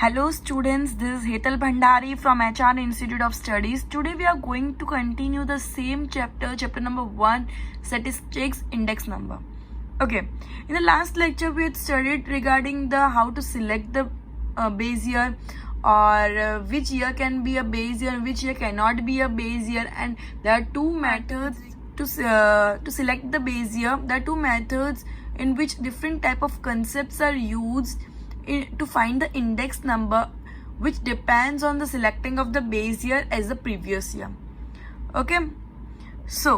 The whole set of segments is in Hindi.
Hello students, this is Hetal Bhandari from HR Institute of Studies. Today we are going to continue the same chapter number 1, statistics index number. Okay, in the last lecture we had studied regarding the how to select the base year or which year can be a base year, which year cannot be a base year, and there are two methods to select the base year. There are two methods in which different type of concepts are used to find the index number, which depends on the selecting of the base year as the previous year. Okay, so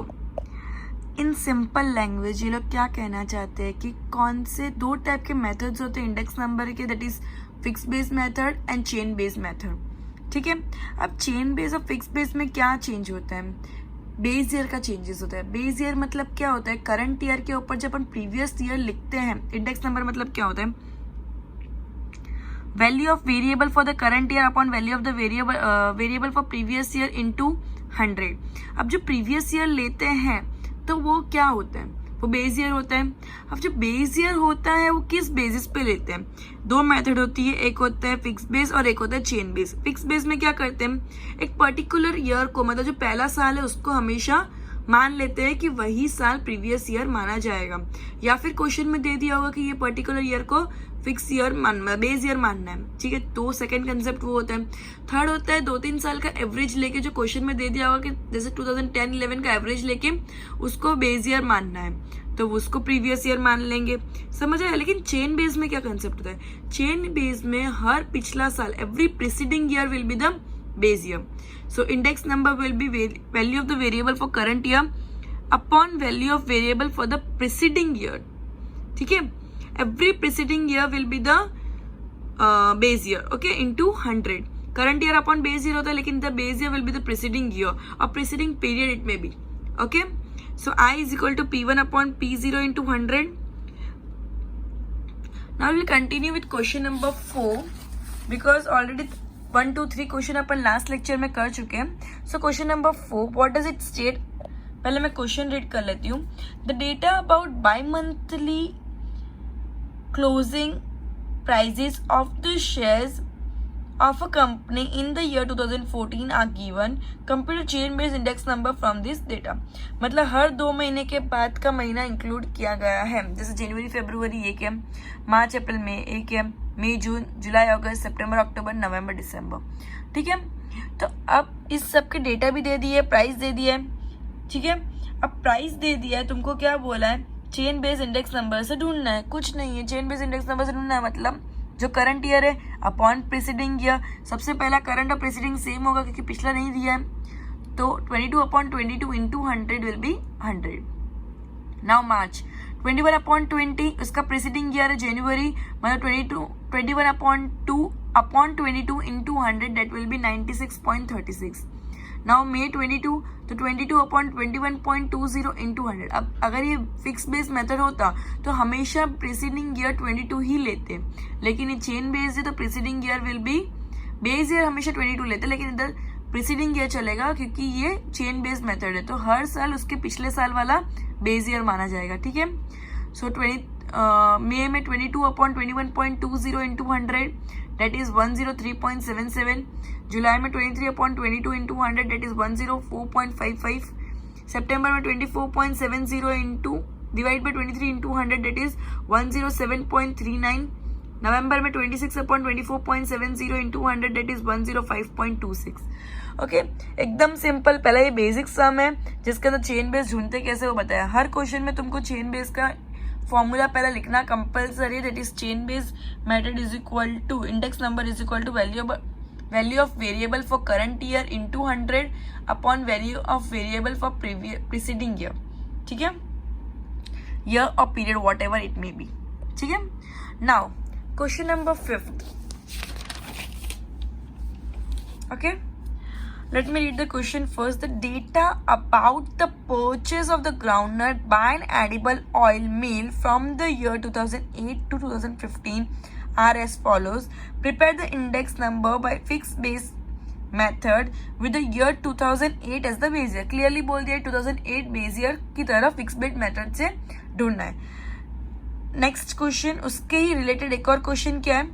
in simple language ये लोग क्या कहना चाहते हैं कि कौन से दो टाइप के मेथड्स होते हैं इंडेक्स नंबर के, that is fix base method and chain base method. ठीक है, अब चेन बेस और फिक्स बेस में क्या चेंज होता है? बेस ईयर का चेंजेस होता है. बेस ईयर मतलब क्या होता है? करंट ईयर के ऊपर जब अपन प्रीवियस ईयर लिखते हैं. इंडेक्स नंबर मतलब क्या होता है? Value of variable for the current year upon value of the variable for previous year into 100. अब जो प्रीवियस ईयर लेते हैं तो वो क्या होता है? वो बेस ईयर होता है. अब जो बेस ईयर होता है वो किस बेसिस पे लेते हैं? दो मेथड होती है, एक होता है फिक्स बेस और एक होता है चेन बेस. फिक्स बेस में क्या करते हैं? एक पर्टिकुलर ईयर को, मतलब जो पहला साल है उसको हमेशा मान लेते हैं कि वही साल प्रीवियस ईयर माना जाएगा, या फिर क्वेश्चन में दे दिया होगा कि ये पर्टिकुलर ईयर को फिक्स ईयर मानना, बेस ईयर मानना है. ठीक है, तो सेकंड कंसेप्ट वो होता है. थर्ड होता है 2-3 साल का एवरेज लेके, जो क्वेश्चन में दे दिया होगा कि जैसे 2010-11 का एवरेज लेके उसको बेस ईयर मानना है, तो उसको प्रीवियस ईयर मान लेंगे. समझ आया? लेकिन चेन बेस में क्या कंसेप्ट होता है? चेन बेस में हर पिछला साल, every preceding year will be the base year. So index number will be value of the variable for current year upon value of variable for the preceding year. ठीक है, every preceding year will be the base year, okay, into 100. current year upon base year होता है, लेकिन the base year will be the preceding year or preceding period it may be. Okay, so I is equal to P1 upon P0 into 100. Now we will continue with question number 4 because already 1, 2, 3 question अपन लास्ट लेक्चर में कर चुके हैं. So question number 4, what does it state? पहले मैं क्वेश्चन रीड कर लेती हूँ. The data about bimonthly closing prices of the shares of a company in the year 2014 are given. Compute chain based index number from this data. मतलब हर 2 महीने के बाद का महीना इंक्लूड किया गया है. जैसे जनवरी फरवरी एक है, मार्च अप्रैल मई एक है, मई जून जुलाई अगस्त सितंबर अक्टूबर नवंबर दिसंबर. ठीक है, तो अब इस सब के डेटा भी दे दिए, प्राइस दे दिया है. ठीक है, अब प्राइस दे दिया है, तुमको क्या बोला है? चेन बेस इंडेक्स नंबर से ढूंढना है. कुछ नहीं है, चेन बेस इंडेक्स नंबर से ढूंढना है. मतलब जो करंट ईयर है अपॉन प्रीसीडिंग ईयर, सबसे पहला करंट और प्रीसीडिंग सेम होगा क्योंकि पिछला नहीं दिया है, तो 22 upon 22 into 100 will B 100. Now March 21 upon 20, उसका प्रीसीडिंग ईयर है जनवरी, मतलब 21 upon 2 upon 22 into 100 that will be 96.36. Now may 22, तो 22 अपॉन 21.20 इंटू 100. अब अगर ये फिक्स बेस मेथड होता तो हमेशा प्रीसीडिंग ईयर 22 ही लेते, लेकिन ये चेन बेस है तो preceding year will B, base year हमेशा 22 लेते, लेकिन इधर प्रीसीडिंग ईयर चलेगा क्योंकि ये चेन बेस मेथड है, तो हर साल उसके पिछले साल वाला बेस ईयर माना जाएगा. ठीक है, सो मई में 22 अपॉन 21.20 इंटू 100 that is 103.77. जुलाई में 23 अपॉन 22 इंटू 100 that is 104.55. सितंबर में 24.70 into divide by 23 into 100 that is 107.39. नवंबर में 26 upon 24.70 into 100 that is 105.26. Okay, एकदम सिंपल. पहला ये बेसिक सम है जिसके अंदर चेन बेस ढूंढते कैसे वो बताया. हर क्वेश्चन में तुमको चेन बेस का फॉर्मूला पहला लिखना कंपल्सरी है, that is chain base method is equal to index number is equal to value of variable for current year into 100 upon value of variable for preceding year. ठीक है, ईयर और period whatever it may be. ठीक है, now question number 5. Okay, let me read the question first. The data about the purchase of the groundnut by an edible oil mill from the year 2008 to 2015 are as follows. Prepare the index number by fixed base method with the year 2008 as the base year. Clearly बोल दिया 2008 base year की तरह fixed base method से ढूंढना है. नेक्स्ट क्वेश्चन, उसके ही रिलेटेड एक और क्वेश्चन क्या है?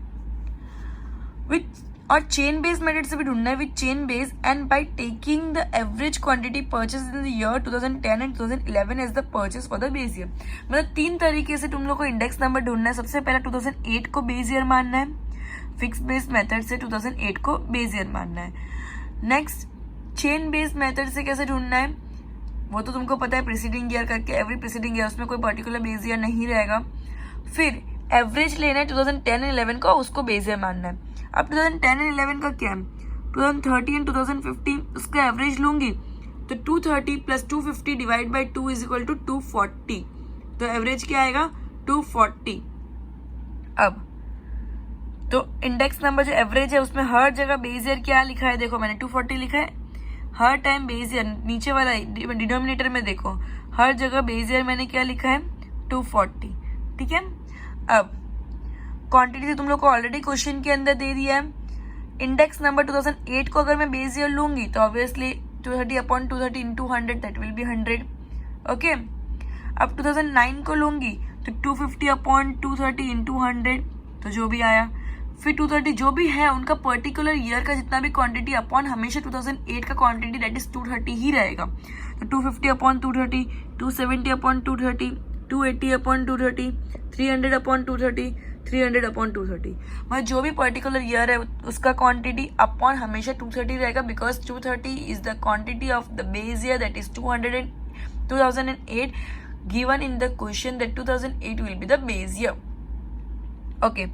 विच और चेन बेस्ड मेथड से भी ढूंढना है with chain base and by taking the average quantity purchase in the year 2010 and 2011 as the purchase for the base year. मतलब 3 तरीके से तुम लोग को इंडेक्स नंबर ढूंढना है। सबसे पहला 2008 को बेस ईयर मानना है, फिक्स बेस्ड मेथड से 2008 को बेस ईयर मानना है। नेक्स्ट चेन बेस्ड मेथड से कैसे ढूंढना है, वो तो तुमको पता है, प्रीसीडिंग ईयर करके एवरी प्रीसीडिंग ईयर, उसमें कोई पर्टिकुलर बेस ईयर नहीं रहेगा। फिर एवरेज लेना है 2010 एंड 11 को, उसको बेस ईयर मानना है। अब 2010 एंड 11 का क्या है, 2013 एंड 2015 उसका एवरेज लूंगी तो 230 plus 250 divide by 2 is equal to 240, तो एवरेज क्या आएगा 240। अब तो इंडेक्स नंबर जो एवरेज है उसमें हर जगह बेस ईयर क्या लिखा है, देखो मैंने 240 लिखा है, हर टाइम बेस ईयर नीचे वाला डिनोमिनेटर में देखो हर जगह बेस ईयर मैंने क्या लिखा है 240, ठीक है। अब क्वांटिटी तो तुम लोग को ऑलरेडी क्वेश्चन के अंदर दे दिया है। इंडेक्स नंबर 2008 को अगर मैं बेस ईयर लूंगी तो obviously 230 upon 230 into 100 that will be 100, okay. अब 2009 को लूंगी तो 250 अपॉन 230 इंटू 100, तो जो भी आया। फिर 230 जो भी है उनका पर्टिकुलर ईयर का जितना भी क्वांटिटी अपॉन हमेशा 2008 का क्वांटिटी दैट इज 230 ही रहेगा, तो 250 upon 230, 270 upon 230, 280 upon 230, 300 upon 230, 300 upon 230। मतलब जो भी पर्टिकुलर ईयर है उसका क्वांटिटी अपॉन हमेशा 230 रहेगा, because 230 is the quantity of the base year that is 2008 given in the question that 2008 will be the base year, okay.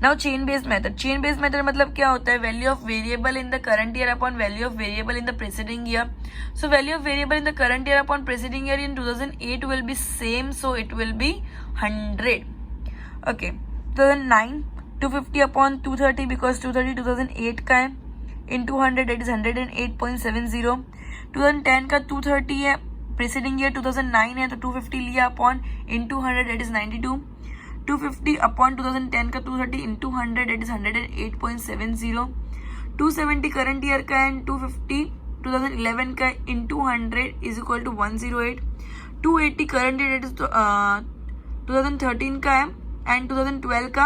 Now chain based method, chain based method मतलब क्या होता है, value of variable in the current year upon value of variable in the preceding year. So value of variable in the current year upon preceding year in 2008 will be same, so it will be 100, okay। 2009 250 upon 230 because 230 2008 का है, into 100 that is 108.70। 2010 का 230 है, प्रीसीडिंग ईयर 2009 है तो 250 लिया upon into 100 that is 92। 250 upon 2010 का 230 into 100 that is 108.70। 270 current year का एंड 250 2011 का into 100 is equal to 108। 280 current year that is 2013 का है एंड 2012 का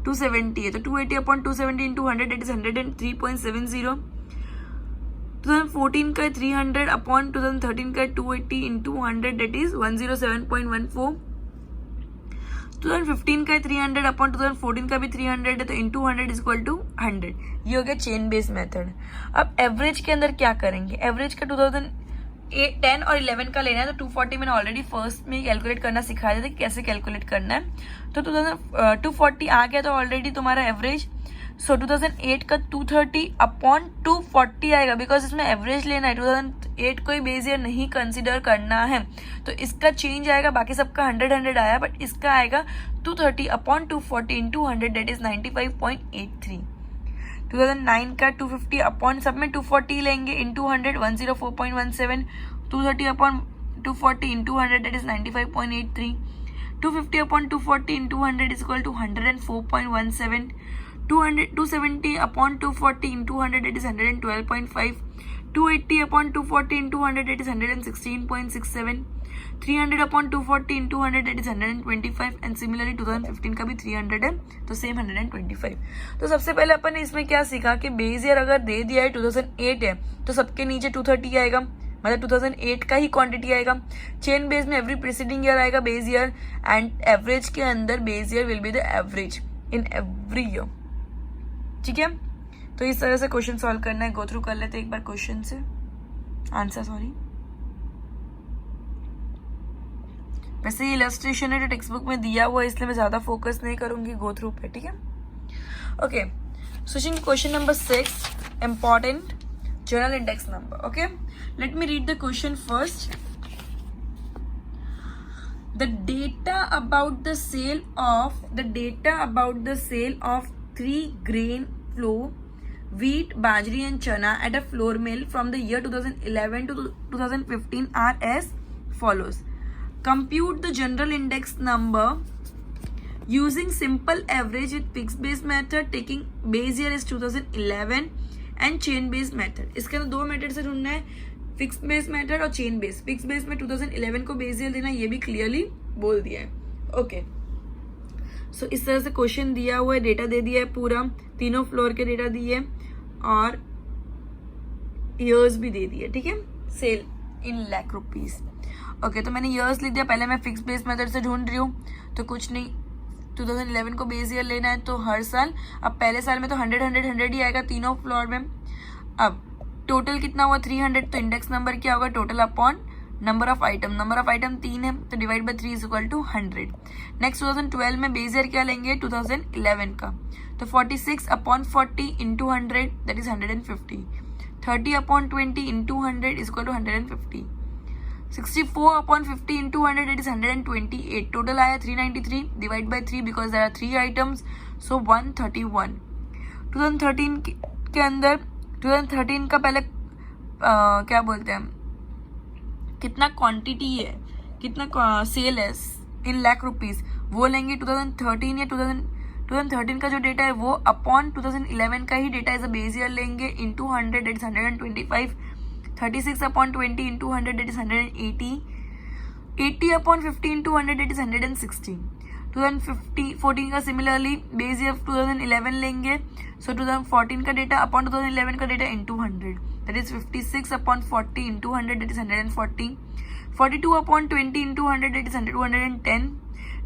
270 है, तो 280 अपॉन 270 इंटू 100 दैट इज 103.70। 2014 का 300 अपॉन 2013 का 280 इंटू 100 दैट इज 107.14। 2015 का 300 अपॉन 2014 का भी 300 है, तो इंटू 100 इज इक्वल टू 100। ये हो गया चेन बेस्ड मेथड। अब एवरेज के अंदर क्या करेंगे, एवरेज का 2010 और 11 का लेना है, तो 240 मैंने ऑलरेडी फर्स्ट में कैलकुलेट करना सिखाया था कैसे कैलकुलेट करना है, तो 240 आ गया तो ऑलरेडी तुम्हारा एवरेज। सो 2008 का 230 अपॉन 240 आएगा, बिकॉज इसमें एवरेज लेना है, 2008 कोई बेस ईयर नहीं कंसिडर करना है, तो इसका चेंज आएगा। बाकी सबका 100 आया, बट इसका आएगा 230 अपॉन 240 इंटू 100 दैट इज 95.83। 2009 का 250 अपॉन सब में 240 लेंगे into 100 104.17। 230 upon 240 into 100 that is 95.83। 250 upon 240 into 100 is equal to 104.17। 270 upon 240 into 100 that is 112.5। 280 upon 240 into 100 that is 116.67। 300 upon 240 into 100 that is 125 and similarly 2015 का भी 300 है तो सेम 125। तो सबसे पहले अपन ने इसमें क्या सीखा कि बेस ईयर अगर दे दिया है 2008 है तो सबके नीचे 230 आएगा, मतलब 2008 का ही क्वांटिटी आएगा। चेन बेस में एवरी प्रीसीडिंग ईयर आएगा बेस ईयर, एंड एवरेज के अंदर base year will be the average in every year, ठीक है। तो इस तरह से क्वेश्चन सॉल्व करना है। गो थ्रू कर लेते एक बार क्वेश्चन से आंसर, सॉरी। वैसे ये इलस्ट्रेशन है जो टेक्स्ट बुक में दिया हुआ है, इसलिए मैं ज्यादा फोकस नहीं करूंगी गो थ्रू पे, ठीक है। Okay, switching question number 6, important journal index number. Okay, let me read the question first. The data about the sale of 3 grain flour, wheat, bajri and chana at a flour mill from the year 2011 to 2015 are as follows. Compute the general index number using simple average with fixed base method taking base year is 2011 and chain based method। इसके अंदर दो मेथड से ढूंढना है, फिक्स बेस मेथड और चेन बेस। फिक्स बेस में 2011 को बेस ईयर देना, ये भी क्लियरली बोल दिया है। ओके, सो इस तरह से क्वेश्चन दिया हुआ है, डेटा दे दिया है पूरा, तीनों फ्लोर के डेटा दिए और ईयर्स भी दे दिए, ठीक है, cell in lakh rupees. Okay, तो मैंने ईयर्स लिख दिया। पहले मैं फिक्स बेस मेथड से ढूंढ रही हूँ, तो कुछ नहीं, 2011 को बेस ईयर लेना है तो हर साल, अब पहले साल में तो 100 100 100 ही आएगा तीनों फ्लोर में। अब टोटल कितना हुआ 300, तो इंडेक्स नंबर क्या होगा, total upon number of item, number of item 3 है तो divide by 3 is equal to 100। Next 2012 में बेस ईयर क्या लेंगे 2011 का, तो 46 upon 40 into 100 that is 150, 30 upon 20 into 100 is equal to 150, 64 upon 50 into 100 that is 128। Total आया 393 divide by 3 because there are 3 items, so 131। 2013 के अंदर 2013 का पहले क्या बोलते हैं, कितना क्वांटिटी है, कितना सेल है इन लाख रुपीज, वो लेंगे 2013 या 2013 का जो डेटा है वो अपॉन 2011 का ही data as a base year लेंगे into 100 that is 125, 36 upon 20 into 100 that is 180, 80 upon 50 into 100 that is 160। 2014 का सिमिलरली बेस ईयर 2011 लेंगे, सो 2014 का डेटा अपॉन 2011 का data into 100 that is 56 upon 40 into 100 that is 140, 42 upon 20 into 100 that is 210,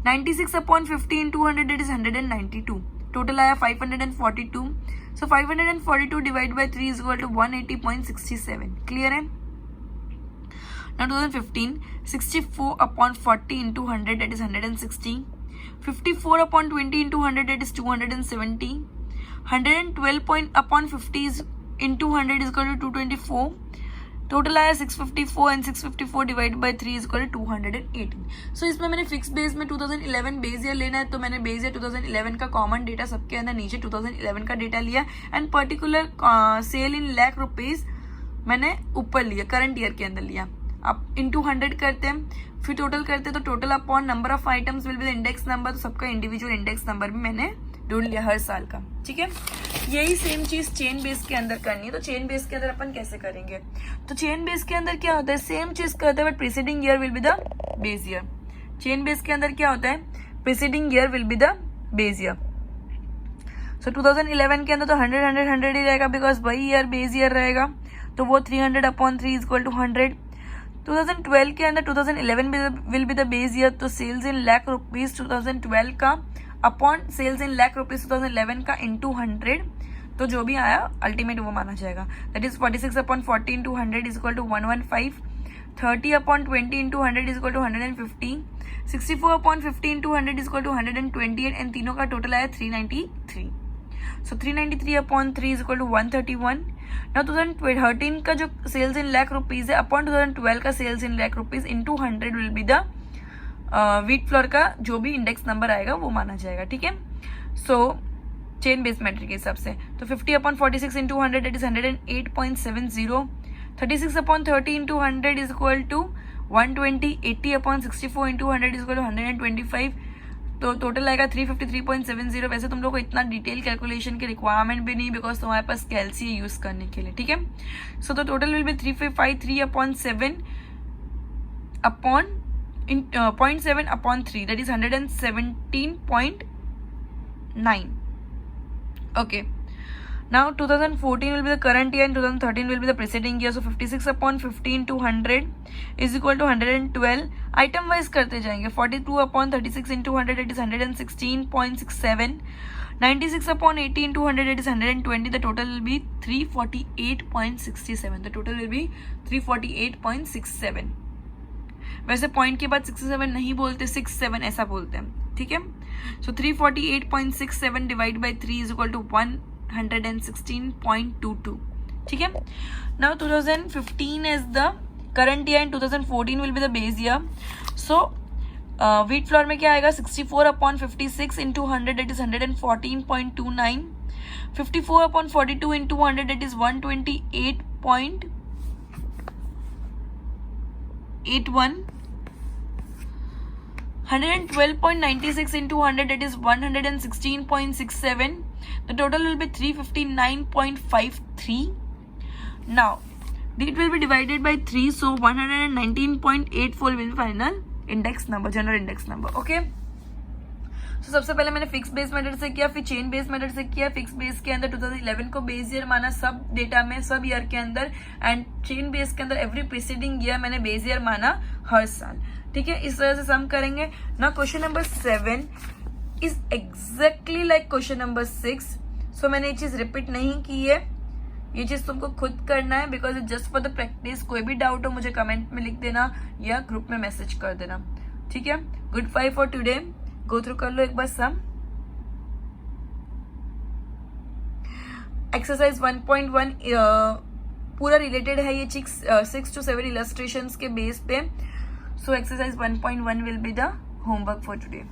96 upon 50 into 100 that is 192। Total आया 542, सो 542 divide by 3 is equal to 180.67। Clear है। Now 2015, 64 upon 40 into 100 that is 160, 54 upon 20 into 100 that is 270, 112 upon 50 is into 100 is equal to 224. Total आया 654 and 654 divide by 3 is equal to 218। So इसमें मैंने फिक्स बेस में 2011 बेस ईयर लेना है, तो मैंने बेस ईयर 2011 का कॉमन डेटा सबके अंदर नीचे 2011 का डेटा लिया and particular sale in lakh rupees मैंने ऊपर लिया, करंट ईयर के अंदर लिया। अब इंटू 100 करते हैं, फिर टोटल करते हैं, तो total upon number of items will be the index number, तो सबका इंडिविजुअल इंडेक्स नंबर भी मैंने ढूंढ लिया हर साल का, ठीक है। यही सेम चीज चेन बेस के अंदर करनी है, तो चेन बेस के अंदर अपन कैसे करेंगे, तो चेन बेस के अंदर क्या होता है, सेम चीज करते हैं but preceding year will be the base year. Chain base के अंदर क्या होता है, preceding year will be the base year. So 2011 के अंदर तो 100 100 100 ही रहेगा बिकॉज वही ईयर बेस ईयर रहेगा, तो वो 300 अपॉन 3 इज इक्वल टू 100। 2012 के अंदर 2011 will be the base year, तो सेल्स इन लाख रुपीज 2012 का upon sales in lakh rupees 2011 का इंटू 100, तो जो भी आया अल्टीमेट वो माना जाएगा। That is 46 upon 40 into 100 is equal to 115, 30 upon 20 into 100 is equal to 150, 64 upon 50 into 100 is equal to 128 and तीनों का टोटल आया 393। So 393 upon 3 is equal to 131। Now 2013 का जो सेल्स इन लाख रुपीज है अपॉन 2012 का sales in lakh rupees into 100 will be the wheat floor का जो भी इंडेक्स नंबर आएगा वो माना जाएगा, ठीक है। सो चेन बेस मैट्रिक के हिसाब से तो 50 upon 46 into 100 that is 108.70, 36 upon 30 into 100 is equal to 120, 80 upon 64 into 100 is equal to 125, तो टोटल आएगा 353.70। वैसे तुम लोग को इतना डिटेल कैलकुलेशन की रिक्वायरमेंट भी नहीं बिकॉज तुम्हारे पास कैलसी है यूज करने के लिए, ठीक है। सो तो total will be 353 upon 7 upon 0.7 upon 3 that is 117.9. Okay, now 2014 will be the current year and 2013 will be the preceding year, so 56 upon 15 to 100 is equal to 112. item wise करते जाएंगे, 42 upon 36 into 100 that is 116.67, 96 upon 80 into 100 that is 120, the total will be 348.67, the total will be 348.67। वैसे पॉइंट के बाद 67 नहीं बोलते, 67 ऐसा बोलते हैं, ठीक है। So 348.67 divide by 3 is equal to 116.22, ठीक है। Now 2015 is the current year and 2014 will be the base year. So wheat flour में क्या आएगा, 64 upon 56 into 100 that is 114.29, 54 upon 42 into 100 that is 128.81, 112.96 into 100 that is 116.67, the total will be 359.53. now it will be divided by 3, so 119.84 will be final index number, general index number, okay. सो सबसे पहले मैंने फिक्स बेस मेथड से किया, फिर चेन बेस मेथड से किया। फिक्स बेस के अंदर 2011 को बेस ईयर माना सब डेटा में, सब ईयर के अंदर, एंड चेन बेस के अंदर एवरी प्रीसीडिंग ईयर मैंने बेस ईयर माना हर साल। ठीक है, इस तरह से सम करेंगे ना। Question number 7 is exactly like question number 6। सो मैंने ये चीज रिपीट नहीं की है, ये चीज तुमको खुद करना है, because it just for the practice. कोई भी डाउट हो मुझे कमेंट में लिख देना या ग्रुप में मैसेज कर देना। ठीक है, good 5 for today. Go through कर लो एक बार सम। एक्सरसाइज 1.1 पूरा रिलेटेड है ये 6 to 7 इलस्ट्रेशंस के बेस पे। So exercise 1.1 will be the homework for today.